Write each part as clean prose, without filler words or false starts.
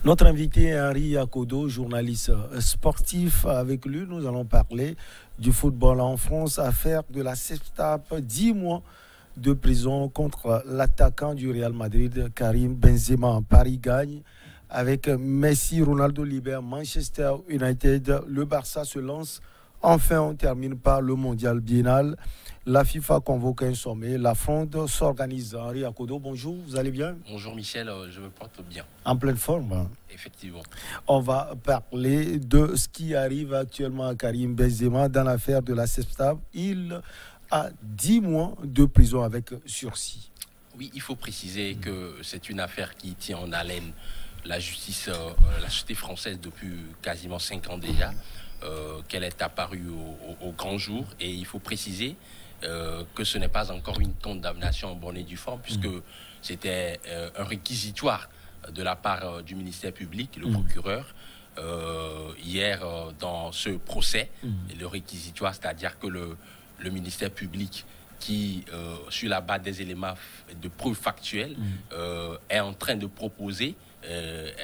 Notre invité est Henri Akodo, journaliste sportif. Avec lui, nous allons parler du football en France, affaire de la CESTAP, 10 mois de prison contre l'attaquant du Real Madrid, Karim Benzema. Paris gagne avec Messi, Ronaldo libère Manchester United. Le Barça se lance. Enfin, on termine par le mondial biennal. La FIFA convoque un sommet. La fronde s'organise. Henri Akodo, bonjour, vous allez bien? Bonjour Michel, je me porte bien. En pleine forme, hein? Effectivement. On va parler de ce qui arrive actuellement à Karim Benzema dans l'affaire de la CESTAP. Il a 10 mois de prison avec sursis. Oui, il faut préciser que c'est une affaire qui tient en haleine la justice, la société française depuis quasiment 5 ans déjà, qu'elle est apparue au grand jour. Et il faut préciser que ce n'est pas encore une condamnation en bonne et due forme, puisque c'était un réquisitoire de la part du ministère public, le procureur, hier dans ce procès. Et le réquisitoire, c'est-à-dire que le ministère public qui, sur la base des éléments de preuves factuelles, est en train de proposer,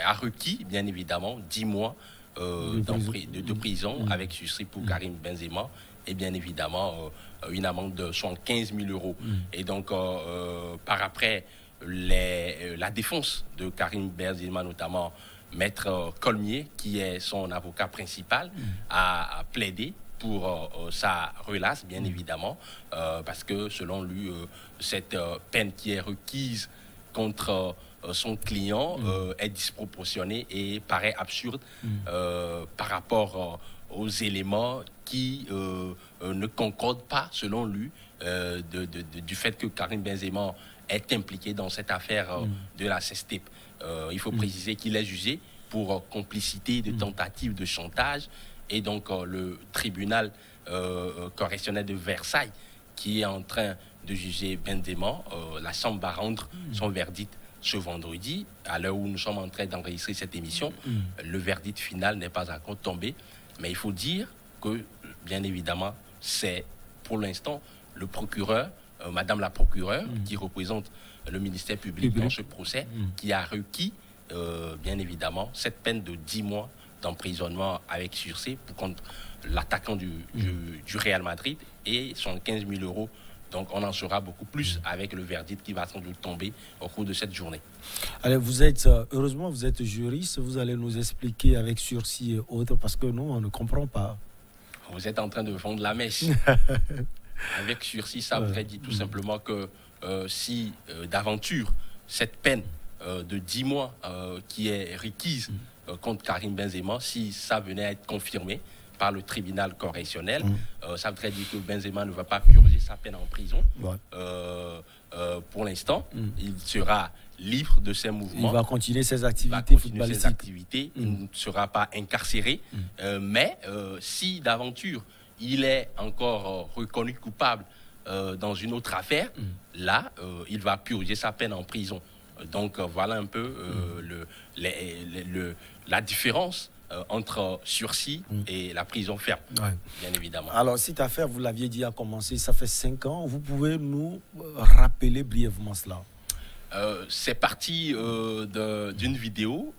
a requis, bien évidemment, 10 mois de prison avec sursis pour Karim Benzema et bien évidemment une amende de 75 000 euros. Et donc, par après, la défense de Karim Benzema, notamment Maître Colmier, qui est son avocat principal, a plaidé pour sa relace, bien évidemment, parce que selon lui, cette peine qui est requise contre son client est disproportionnée et paraît absurde par rapport aux éléments qui ne concordent pas, selon lui, du fait que Karim Benzema est impliqué dans cette affaire de la CESTAP. Il faut préciser qu'il est jugé pour complicité de tentative de chantage. Et donc, le tribunal correctionnel de Versailles, qui est en train de juger Benzema, la Chambre va rendre son verdict ce vendredi, à l'heure où nous sommes en train d'enregistrer cette émission. Le verdict final n'est pas encore tombé. Mais il faut dire que, bien évidemment, c'est pour l'instant le procureur, Madame la procureure, qui représente le ministère public dans ce procès, qui a requis, bien évidemment, cette peine de 10 mois d'emprisonnement avec sursis contre l'attaquant du Real Madrid et 75 000 euros. Donc on en saura beaucoup plus avec le verdict qui va sans doute tomber au cours de cette journée. Alors heureusement vous êtes juriste, vous allez nous expliquer avec sursis et autres, parce que nous on ne comprend pas. Vous êtes en train de vendre la mèche. Avec sursis, ça voudrait dire tout simplement que si d'aventure cette peine de 10 mois qui est requise contre Karim Benzema, si ça venait à être confirmé par le tribunal correctionnel, ça voudrait dire que Benzema ne va pas purger sa peine en prison. Pour l'instant, il sera libre de ses mouvements. Il va continuer ses activités footballistiques. Il ne sera pas incarcéré. Mais si d'aventure il est encore reconnu coupable dans une autre affaire, là, il va purger sa peine en prison. Donc voilà un peu la différence entre sursis et la prison ferme, bien évidemment. Alors, cette affaire, vous l'aviez dit, a commencé, ça fait 5 ans. Vous pouvez nous rappeler brièvement cela? C'est parti d'une vidéo,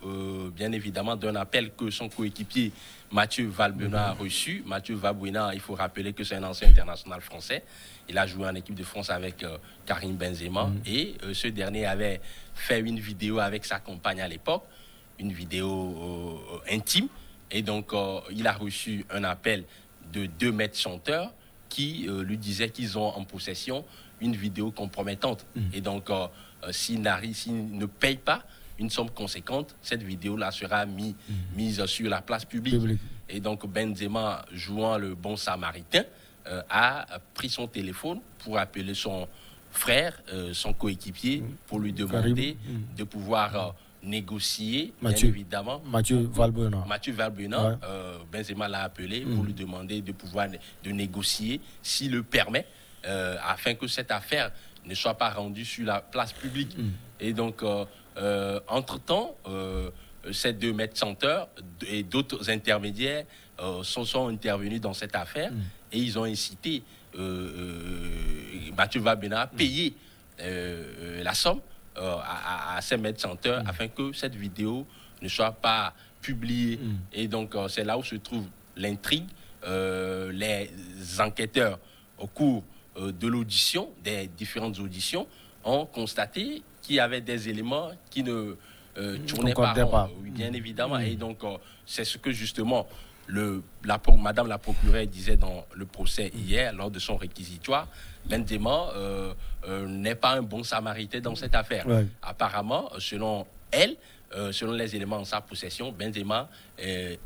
bien évidemment, d'un appel que son coéquipier Mathieu Valbuena a reçu. Mathieu Valbuena, il faut rappeler que c'est un ancien international français. Il a joué en équipe de France avec Karim Benzema. Et ce dernier avait fait une vidéo avec sa compagne à l'époque, une vidéo intime. Et donc, il a reçu un appel de 2 maîtres chanteurs qui lui disaient qu'ils ont en possession une vidéo compromettante. Et donc, s'il ne paye pas une somme conséquente, cette vidéo-là sera mise sur la place publique. Et donc, Benzema, jouant le bon samaritain, a pris son téléphone pour appeler son frère, son coéquipier, pour lui demander de pouvoir négocier, bien évidemment. Mathieu Valbuena. Mathieu Valbuena, Benzema l'a appelé pour lui demander de pouvoir négocier, s'il le permet, afin que cette affaire ne soit pas rendue sur la place publique. Et donc, entre-temps, ces 2 maîtres chanteurs et d'autres intermédiaires sont intervenus dans cette affaire et ils ont incité Mathieu Valbuena à payer la somme à ces maîtres chanteurs afin que cette vidéo ne soit pas publié. Et donc, c'est là où se trouve l'intrigue. Les enquêteurs, au cours de l'audition, des différentes auditions, ont constaté qu'il y avait des éléments qui ne tournaient pas rond, bien évidemment. Et donc, c'est ce que justement Madame la procureure disait dans le procès hier, lors de son réquisitoire. Benzema n'est pas un bon samaritain dans cette affaire. Apparemment, selon elle, selon les éléments en sa possession, Benzema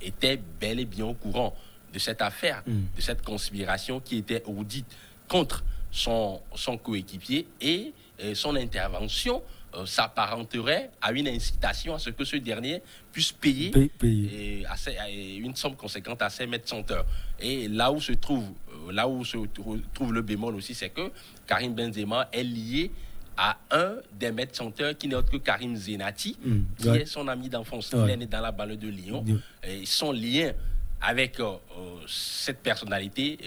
était bel et bien au courant de cette affaire, de cette conspiration qui était audite contre son coéquipier, et son intervention s'apparenterait à une incitation à ce que ce dernier puisse payer une somme conséquente à ses maîtres chanteurs. Et là où se trouve le bémol aussi, c'est que Karim Benzema est lié à un des maîtres chanteurs qui n'est autre que Karim Zenati, qui est son ami d'enfance. Il est né dans la banlieue de Lyon. Et son lien avec cette personnalité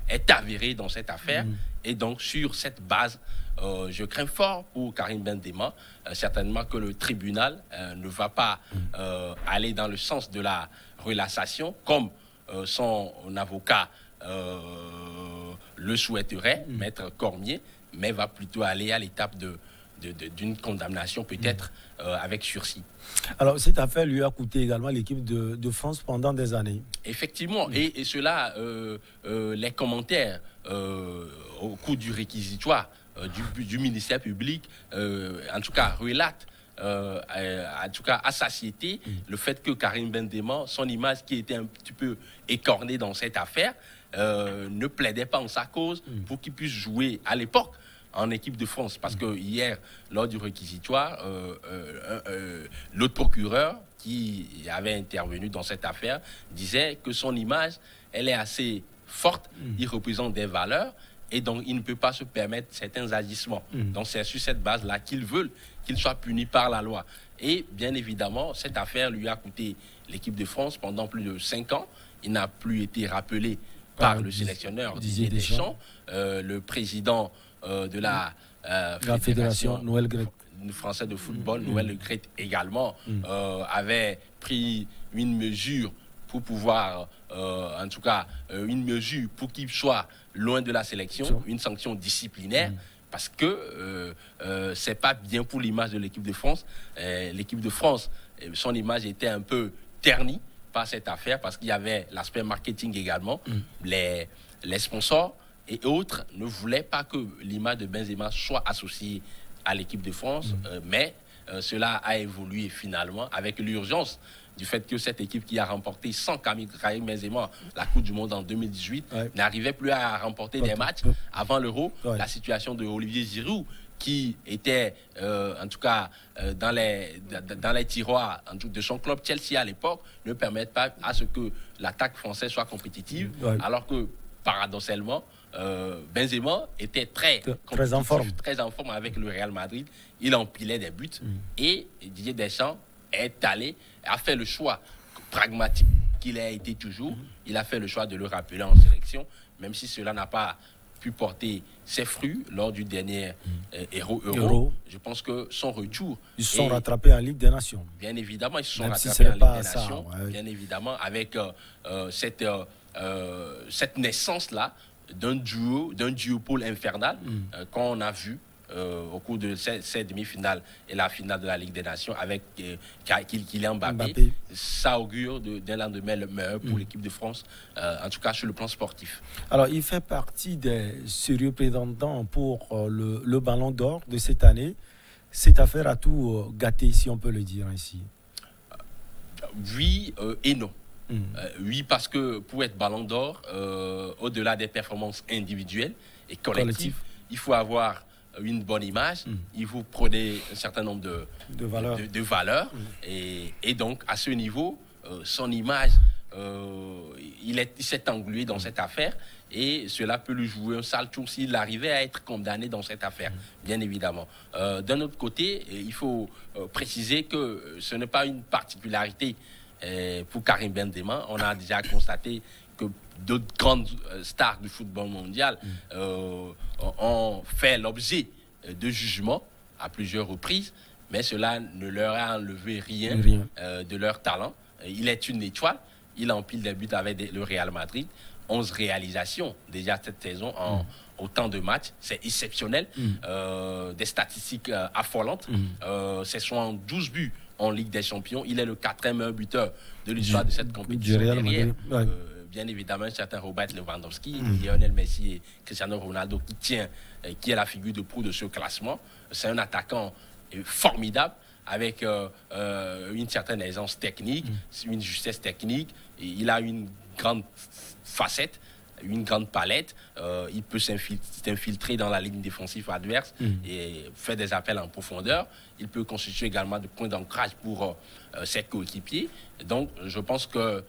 est avéré dans cette affaire. Et donc, sur cette base, je crains fort pour Karim Benzema, certainement que le tribunal ne va pas aller dans le sens de la relaxation, comme son avocat le souhaiterait, Maître Cormier, mais va plutôt aller à l'étape d'une condamnation peut-être avec sursis. Alors, cette affaire lui a coûté également l'équipe de France pendant des années. Effectivement, et cela, les commentaires au cours du réquisitoire du ministère public, en tout cas, relatent, en tout cas à satiété, le fait que Karim Benzema, son image qui était un petit peu écornée dans cette affaire, ne plaidait pas en sa cause pour qu'il puisse jouer à l'époque en équipe de France. Parce que hier, lors du réquisitoire, l'autre procureur qui avait intervenu dans cette affaire disait que son image, elle est assez forte, il représente des valeurs, et donc il ne peut pas se permettre certains agissements. Donc c'est sur cette base-là qu'ils veulent qu'il soit puni par la loi. Et bien évidemment, cette affaire lui a coûté l'équipe de France pendant plus de 5 ans. Il n'a plus été rappelé par le sélectionneur Didier Deschamps, le président de la Fédération française de football, Noël Le Graët également, avait pris une mesure pour pouvoir, en tout cas, une mesure pour qu'il soit loin de la sélection, une sanction disciplinaire, parce que c'est pas bien pour l'image de l'équipe de France. L'équipe de France, son image était un peu ternie par cette affaire, parce qu'il y avait l'aspect marketing également. Les sponsors et autres ne voulaient pas que l'image de Benzema soit associée à l'équipe de France, mais cela a évolué finalement avec l'urgence du fait que cette équipe qui a remporté sans Karim Benzema la Coupe du Monde en 2018 n'arrivait plus à remporter des matchs avant l'Euro. La situation de Olivier Giroud, qui était en tout cas dans les tiroirs de son club Chelsea à l'époque, ne permettent pas à ce que l'attaque française soit compétitive, alors que paradoxalement Benzema était très en forme avec le Real Madrid. Il empilait des buts et Didier Deschamps a fait le choix pragmatique qu'il a été toujours. Il a fait le choix de le rappeler en sélection, même si cela n'a pas pu porter ses fruits lors du dernier Euro. Je pense que son retour... Ils se sont rattrapés en Ligue des Nations. Bien évidemment, ils se sont rattrapés en Ligue des Nations. Bien évidemment, avec cette naissance-là d'un duopole infernal qu'on a vu au cours de ces demi-finales et la finale de la Ligue des Nations avec Kylian Mbappé. Ça augure d'un lendemain meilleur pour l'équipe de France, en tout cas sur le plan sportif. Alors, il fait partie des sérieux prétendants pour le Ballon d'Or de cette année. Cette affaire a tout gâté, si on peut le dire ainsi. Oui et non. Oui, parce que pour être Ballon d'Or, au-delà des performances individuelles et collectives, il faut avoir une bonne image, il faut prôner un certain nombre de valeurs. Et donc, à ce niveau, son image, il s'est englué dans cette affaire, et cela peut lui jouer un sale tour s'il arrivait à être condamné dans cette affaire, bien évidemment. D'un autre côté, il faut préciser que ce n'est pas une particularité pour Karim Benzema. On a déjà constaté que d'autres grandes stars du football mondial ont fait l'objet de jugements à plusieurs reprises, mais cela ne leur a enlevé rien, de leur talent. Il est une étoile, il empile des buts avec le Real Madrid, 11 réalisations déjà cette saison en autant de matchs, c'est exceptionnel, des statistiques affolantes, ce sont 12 buts en Ligue des Champions, il est le 4e meilleur buteur de l'histoire de cette compétition derrière. Bien évidemment, un certain Robert Lewandowski, Lionel Messi et Cristiano Ronaldo qui est la figure de proue de ce classement. C'est un attaquant formidable avec une certaine aisance technique, une justesse technique. Il a une grande facette, une grande palette. Il peut s'infiltrer dans la ligne défensive adverse et faire des appels en profondeur. Il peut constituer également des points d'ancrage pour ses coéquipiers. Donc, je pense que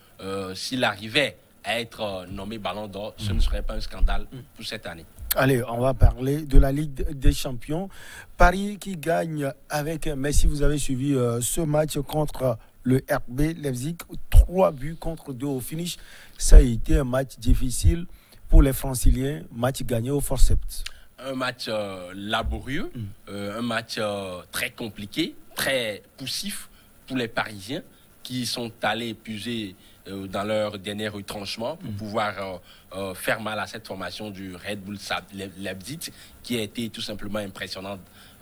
s'il arrivait à être nommé Ballon d'Or, ce ne serait pas un scandale pour cette année. Allez, on va parler de la Ligue des Champions. Paris qui gagne avec Messi. Vous avez suivi ce match contre le RB Leipzig. 3 buts contre 2 au finish. Ça a été un match difficile pour les Franciliens. Match gagné au forceps. Un match laborieux, un match très compliqué, très poussif pour les Parisiens qui sont allés puiser dans leur dernier retranchement pour pouvoir faire mal à cette formation du Red Bull Leipzig qui a été tout simplement impressionnante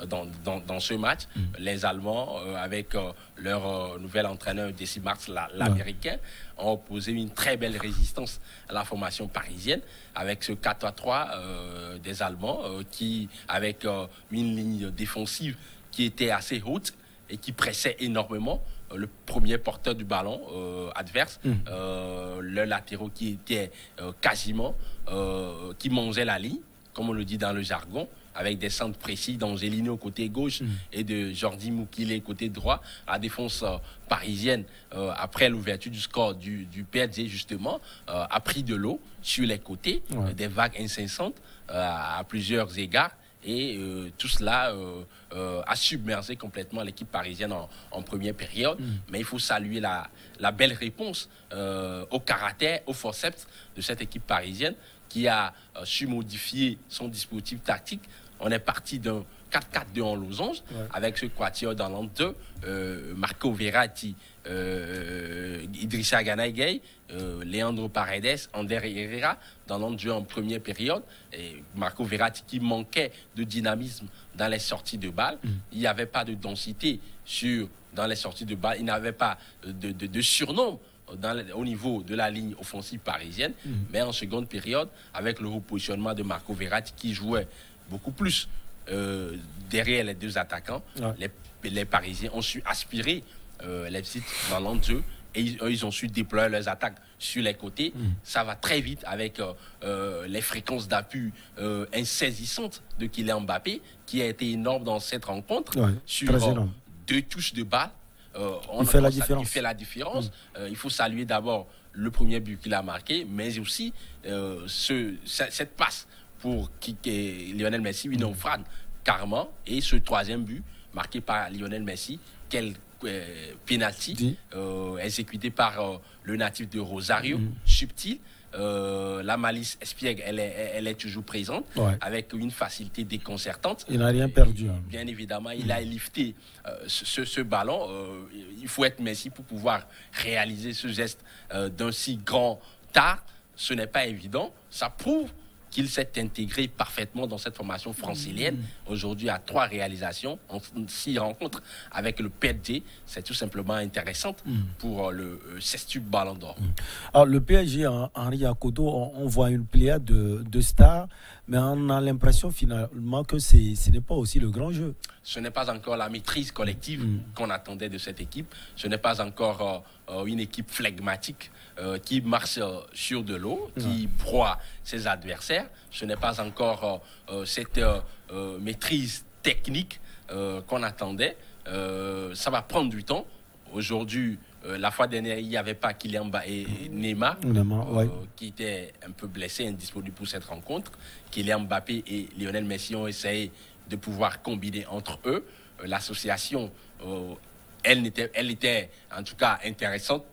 dans ce match. Les Allemands, avec leur nouvel entraîneur Jesse Marx, l'américain, ont opposé une très belle résistance à la formation parisienne avec ce 4-3 des Allemands qui, avec une ligne défensive qui était assez haute et qui pressait énormément le premier porteur du ballon adverse, le latéraux qui était quasiment, qui mangeait la ligne, comme on le dit dans le jargon, avec des centres précis d'Angelino côté gauche et de Jordi Moukile côté droit. La défense parisienne, après l'ouverture du score du PSG justement, a pris de l'eau sur les côtés, des vagues incessantes à plusieurs égards. Et tout cela a submergé complètement l'équipe parisienne en première période. Mais il faut saluer la belle réponse au caractère, au forceps de cette équipe parisienne qui a su modifier son dispositif tactique. On est parti d'un 4-4-2 en losange avec ce quatuor dans l'an 2, Marco Verratti, Idrissa Gana Gueye, Leandro Paredes, Ander Herrera dans l'an 2 en première période. Et Marco Verratti qui manquait de dynamisme dans les sorties de balles. Il n'y avait pas de densité dans les sorties de balles. Il n'y avait pas de surnombre au niveau de la ligne offensive parisienne. Mais en seconde période, avec le repositionnement de Marco Verratti qui jouait beaucoup plus derrière les deux attaquants, les Parisiens ont su aspirer Leipzig dans l'an 2 et ils ont su déployer leurs attaques sur les côtés. Ça va très vite avec les fréquences d'appui insaisissantes de Kylian Mbappé qui a été énorme dans cette rencontre sur 2 touches de balle. Il fait la différence. Il faut saluer d'abord le premier but qu'il a marqué, mais aussi cette passe pour Lionel Messi, une naufrage carrément, et ce 3e but marqué par Lionel Messi, quel penalty exécuté par le natif de Rosario, subtil. La malice espiègle, elle est toujours présente, avec une facilité déconcertante. Il n'a rien perdu. Bien évidemment, il a lifté ce ballon. Il faut être Messi pour pouvoir réaliser ce geste d'un si grand art. Ce n'est pas évident. Ça prouve qu'il s'est intégré parfaitement dans cette formation francilienne. Aujourd'hui, à 3 réalisations, on s'y rencontre avec le PSG. C'est tout simplement intéressant pour le 6e Ballon d'Or. Alors, le PSG, Henri Akoto, on voit une pléiade de stars, mais on a l'impression finalement que ce n'est pas aussi le grand jeu. Ce n'est pas encore la maîtrise collective qu'on attendait de cette équipe. Ce n'est pas encore une équipe flegmatique qui marche sur de l'eau, qui broie ses adversaires. Ce n'est pas encore cette maîtrise technique qu'on attendait. Ça va prendre du temps. Aujourd'hui, la fois dernière, il n'y avait pas Kylian Mbappé et Neymar, qui étaient un peu blessés, indisponibles pour cette rencontre. Kylian Mbappé et Lionel Messi ont essayé de pouvoir combiner entre eux. L'association, elle était en tout cas intéressante,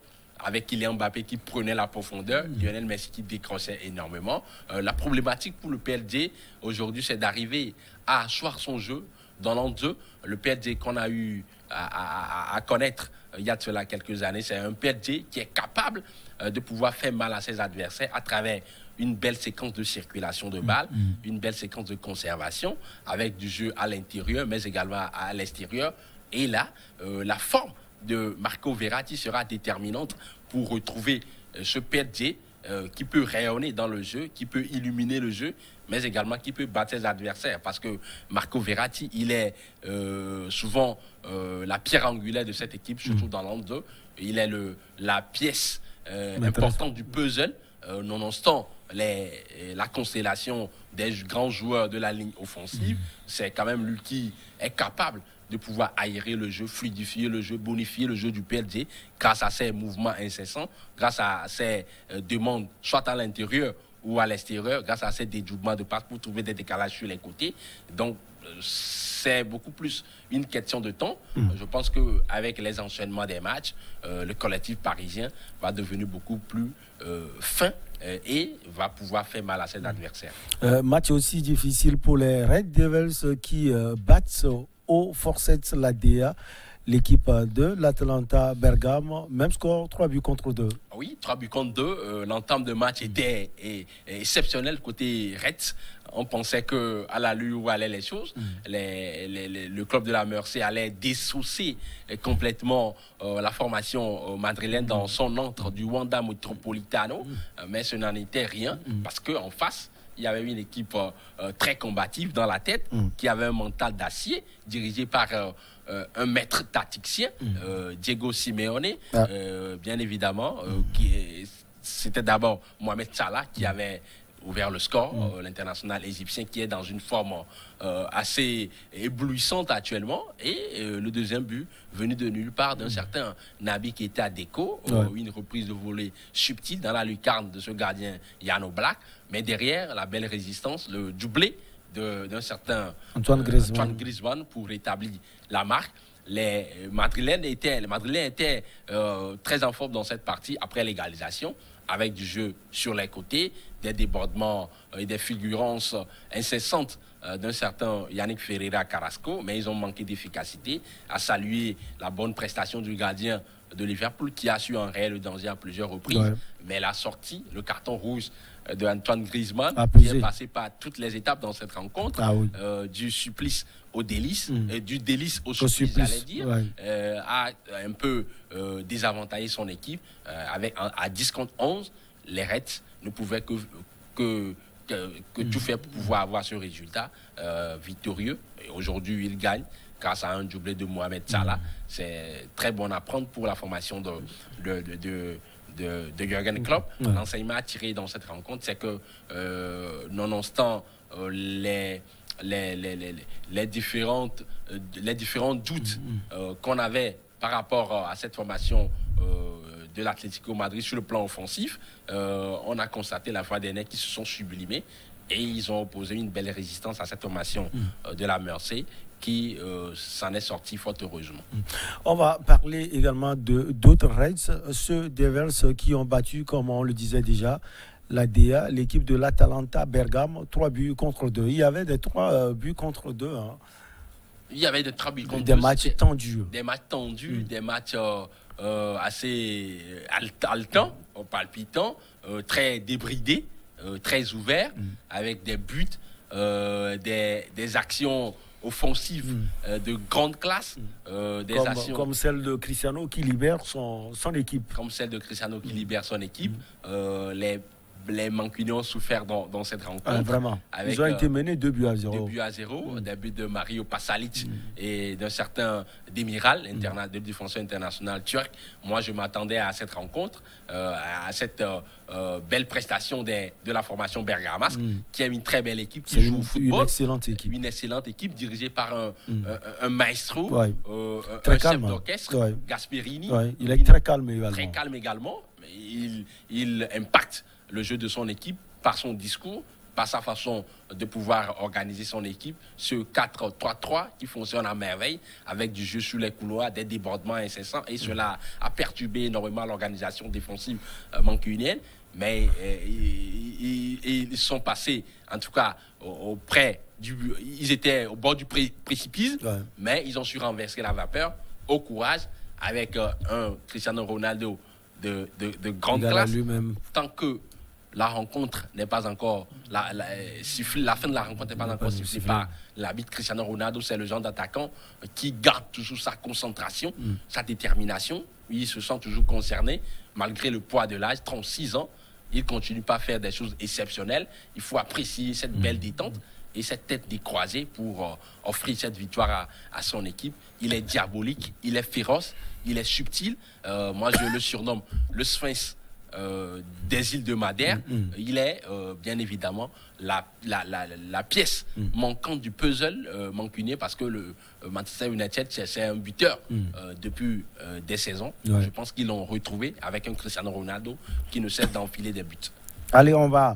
avec Kylian Mbappé qui prenait la profondeur, Lionel Messi qui décrochait énormément. La problématique pour le PSG aujourd'hui, c'est d'arriver à asseoir son jeu dans l'an 2, le PSG qu'on a eu à connaître il y a de cela quelques années, c'est un PSG qui est capable de pouvoir faire mal à ses adversaires à travers une belle séquence de circulation de balles, une belle séquence de conservation, avec du jeu à l'intérieur, mais également à l'extérieur. Et là, la forme de Marco Verratti sera déterminante pour retrouver ce PSG qui peut rayonner dans le jeu, qui peut illuminer le jeu, mais également qui peut battre ses adversaires. Parce que Marco Verratti, il est souvent la pierre angulaire de cette équipe, surtout dans l'an 2. Il est la pièce importante du puzzle, nonobstant la constellation des grands joueurs de la ligne offensive. C'est quand même lui qui est capable de pouvoir aérer le jeu, fluidifier le jeu, bonifier le jeu du PSG grâce à ses mouvements incessants, grâce à ses demandes, soit à l'intérieur ou à l'extérieur, grâce à ses dédoublements de passe pour trouver des décalages sur les côtés. Donc, c'est beaucoup plus une question de temps. Je pense qu'avec les enchaînements des matchs, le collectif parisien va devenir beaucoup plus fin et va pouvoir faire mal à ses adversaires. Match aussi difficile pour les Red Devils qui battent au Forceps la DA, l'équipe de l'Atalanta Bergame, même score, 3 buts contre 2. Oui, 3 buts contre 2. L'entame de match était exceptionnelle côté Reds. On pensait qu'à l'allure où allaient les choses, le club de la Mersey allait dessoucer complètement la formation madrilène dans son entre du Wanda Metropolitano, mais ce n'en était rien, parce qu'en face, il y avait une équipe très combative dans la tête, qui avait un mental d'acier, dirigé par un maître tacticien, Diego Simeone, bien évidemment. C'était d'abord Mohamed Salah qui avait ouvert le score, l'international égyptien qui est dans une forme assez éblouissante actuellement. Et le deuxième but venu de nulle part d'un certain Naby Keita Deco, une reprise de volée subtile dans la lucarne de ce gardien Jan Oblak. Mais derrière, la belle résistance, le doublé d'un certain Antoine Griezmann pour rétablir la marque. Les Madrilènes étaient très en forme dans cette partie après l'égalisation, avec du jeu sur les côtés, des débordements et des fulgurances incessantes d'un certain Yannick Ferreira Carrasco, mais ils ont manqué d'efficacité. À saluer la bonne prestation du gardien de Liverpool qui a su en réel danger à plusieurs reprises, mais la sortie, le carton rouge de Antoine Griezmann, qui est passé par toutes les étapes dans cette rencontre, du supplice au délice, du délice au supplice, j'allais dire, a un peu désavantagé son équipe. À 10 contre 11, les Reds ne pouvaient que tout faire pour pouvoir avoir ce résultat victorieux. Et aujourd'hui, ils gagnent grâce à un doublé de Mohamed Salah. C'est très bon à prendre pour la formation de Jürgen Klopp. L'enseignement à tirer dans cette rencontre, c'est que nonobstant les différents doutes qu'on avait par rapport à cette formation de l'Atlético Madrid sur le plan offensif, on a constaté la fois dernière qu'ils se sont sublimés et ils ont opposé une belle résistance à cette formation de la Mersey qui s'en est sorti fort heureusement. On va parler également d'autres Reds, ceux Devils qui ont battu, comme on le disait déjà, la DA, l'équipe de l'Atalanta Bergame, 3 buts contre 2. Il y avait des 3 buts contre 2. Hein. Il y avait des 3 buts contre 2. Des matchs tendus. Des matchs tendus, des matchs assez haletants, palpitants, très débridés, très ouverts, avec des buts, des actions offensives de grande classe, comme celle de Cristiano qui libère son équipe. Comme celle de Cristiano qui libère son équipe. Les Mancuniens ont souffert dans cette rencontre. Vraiment. Ils ont été menés 2 buts à 0. 2 buts à 0, des buts de Mario Pasalic et d'un certain Demiral, de défenseur international turc. Moi, je m'attendais à cette rencontre, à cette belle prestation de la formation bergamasque, qui est une très belle équipe, qui joue au football. Une excellente équipe. Une excellente équipe dirigée par un maestro, très chef calme d'orchestre, Gasperini. Il est très calme également. Très calme également. Mais il impacte le jeu de son équipe par son discours, par sa façon de pouvoir organiser son équipe, ce 4-3-3 qui fonctionne à merveille, avec du jeu sur les couloirs, des débordements incessants, et cela a perturbé énormément l'organisation défensive mancunienne. mais ils sont passés, en tout cas, ils étaient au bord du précipice, mais ils ont su renverser la vapeur au courage, avec un Cristiano Ronaldo de grande classe. Tant que la rencontre n'est pas encore sifflée, la fin de la rencontre n'est pas encore sifflée par l'arbitre. Cristiano Ronaldo, c'est le genre d'attaquant qui garde toujours sa concentration, sa détermination. Il se sent toujours concerné, malgré le poids de l'âge, 36 ans. Il ne continue pas à faire des choses exceptionnelles. Il faut apprécier cette belle détente et cette tête décroisée pour offrir cette victoire à son équipe. Il est diabolique, il est féroce, il est subtil. Moi, je le surnomme le Sphinx des îles de Madère. Il est bien évidemment la pièce manquante du puzzle mancunien, parce que le Manchester United, c'est un buteur depuis des saisons. Je pense qu'ils l'ont retrouvé avec un Cristiano Ronaldo qui ne cesse d'enfiler des buts. Allez, on va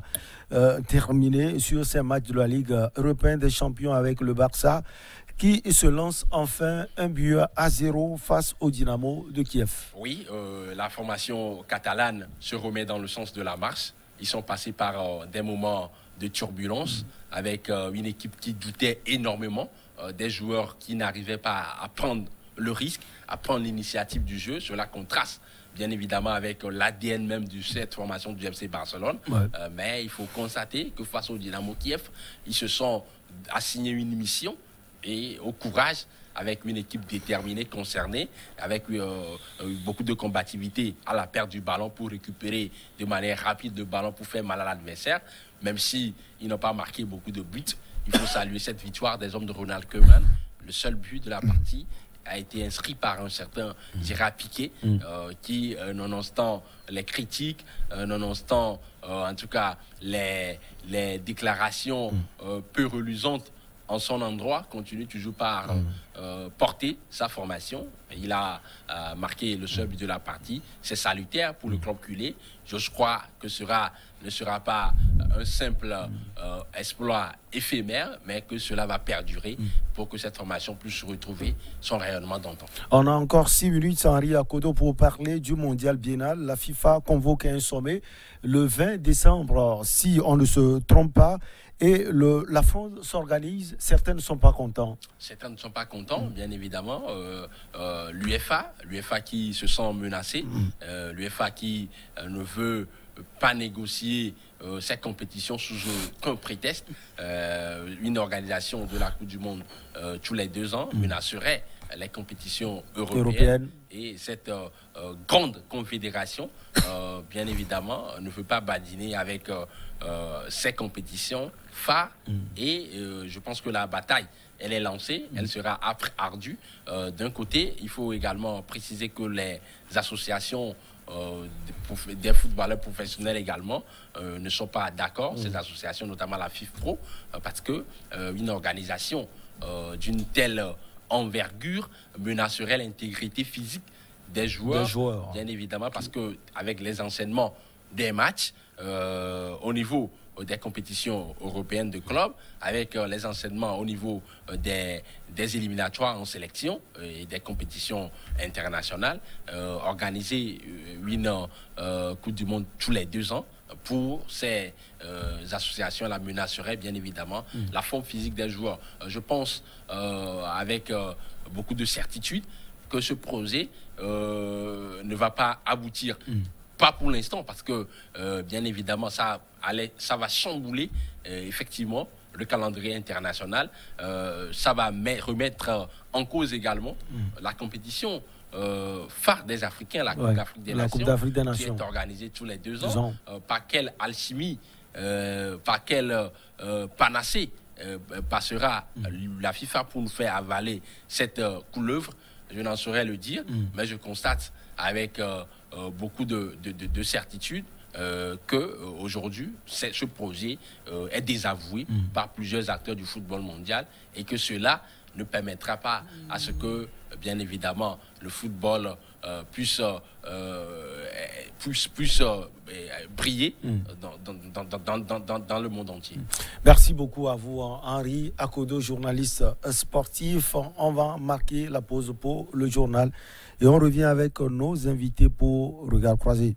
terminer sur ces matchs de la Ligue européenne des champions avec le Barça, qui se lance enfin 1-0 face au Dynamo de Kiev. Oui, la formation catalane se remet dans le sens de la marche. Ils sont passés par des moments de turbulence avec une équipe qui doutait énormément, des joueurs qui n'arrivaient pas à prendre le risque, à prendre l'initiative du jeu. Cela contraste bien évidemment avec l'ADN même de cette formation du FC Barcelone. Mais il faut constater que face au Dynamo Kiev, ils se sont assignés une mission et au courage, avec une équipe déterminée, concernée, avec beaucoup de combativité à la perte du ballon pour récupérer de manière rapide le ballon pour faire mal à l'adversaire. Même s'ils n'ont pas marqué beaucoup de buts, il faut saluer cette victoire des hommes de Ronald Koeman. Le seul but de la partie a été inscrit par un certain Gérard Piqué, qui, nonobstant les critiques, nonobstant en tout cas les déclarations peu reluisantes en son endroit, continue toujours par porter sa formation. Il a marqué le seul but de la partie. C'est salutaire pour le club culé. Je crois que ce ne sera pas un simple exploit éphémère, mais que cela va perdurer pour que cette formation puisse retrouver son rayonnement d'antan. On a encore 6 minutes, Henri Akodo, pour parler du mondial biennal. La FIFA convoque un sommet le 20 décembre, si on ne se trompe pas. Et la France s'organise, certains ne sont pas contents. Certains ne sont pas contents, bien évidemment. L'UEFA qui se sent menacée, l'UEFA qui ne veut pas négocier cette compétition sous aucun prétexte. Une organisation de la Coupe du Monde tous les 2 ans menacerait les compétitions européennes. Et cette grande confédération, bien évidemment, ne veut pas badiner avec ces compétitions phares. Et je pense que la bataille, elle est lancée, elle sera ardue. D'un côté, il faut également préciser que les associations des footballeurs professionnels également ne sont pas d'accord, ces associations, notamment la FIFPro, parce que une organisation d'une telle envergure menacerait l'intégrité physique des joueurs, bien évidemment, parce que avec les enseignements des matchs au niveau des compétitions européennes de clubs, avec les enseignements au niveau des éliminatoires en sélection et des compétitions internationales, organiser une Coupe du Monde tous les 2 ans pour ces associations la menacerait bien évidemment la forme physique des joueurs. Je pense avec beaucoup de certitude que ce projet ne va pas aboutir. Pas pour l'instant, parce que bien évidemment ça va chambouler effectivement le calendrier international. Ça va remettre en cause également la compétition phare des Africains, la Coupe d'Afrique des Nations, qui est organisée tous les 2 ans. Par quelle alchimie, par quelle panacée passera la FIFA pour nous faire avaler cette couleuvre? Je n'en saurais le dire, mais je constate avec beaucoup de certitude qu'aujourd'hui, ce projet est désavoué par plusieurs acteurs du football mondial, et que cela ne permettra pas à ce que, bien évidemment, le football puisse briller dans le monde entier. Merci beaucoup à vous, Henri Akodo, journaliste sportif. On va marquer la pause pour le journal et on revient avec nos invités pour Regard Croisé.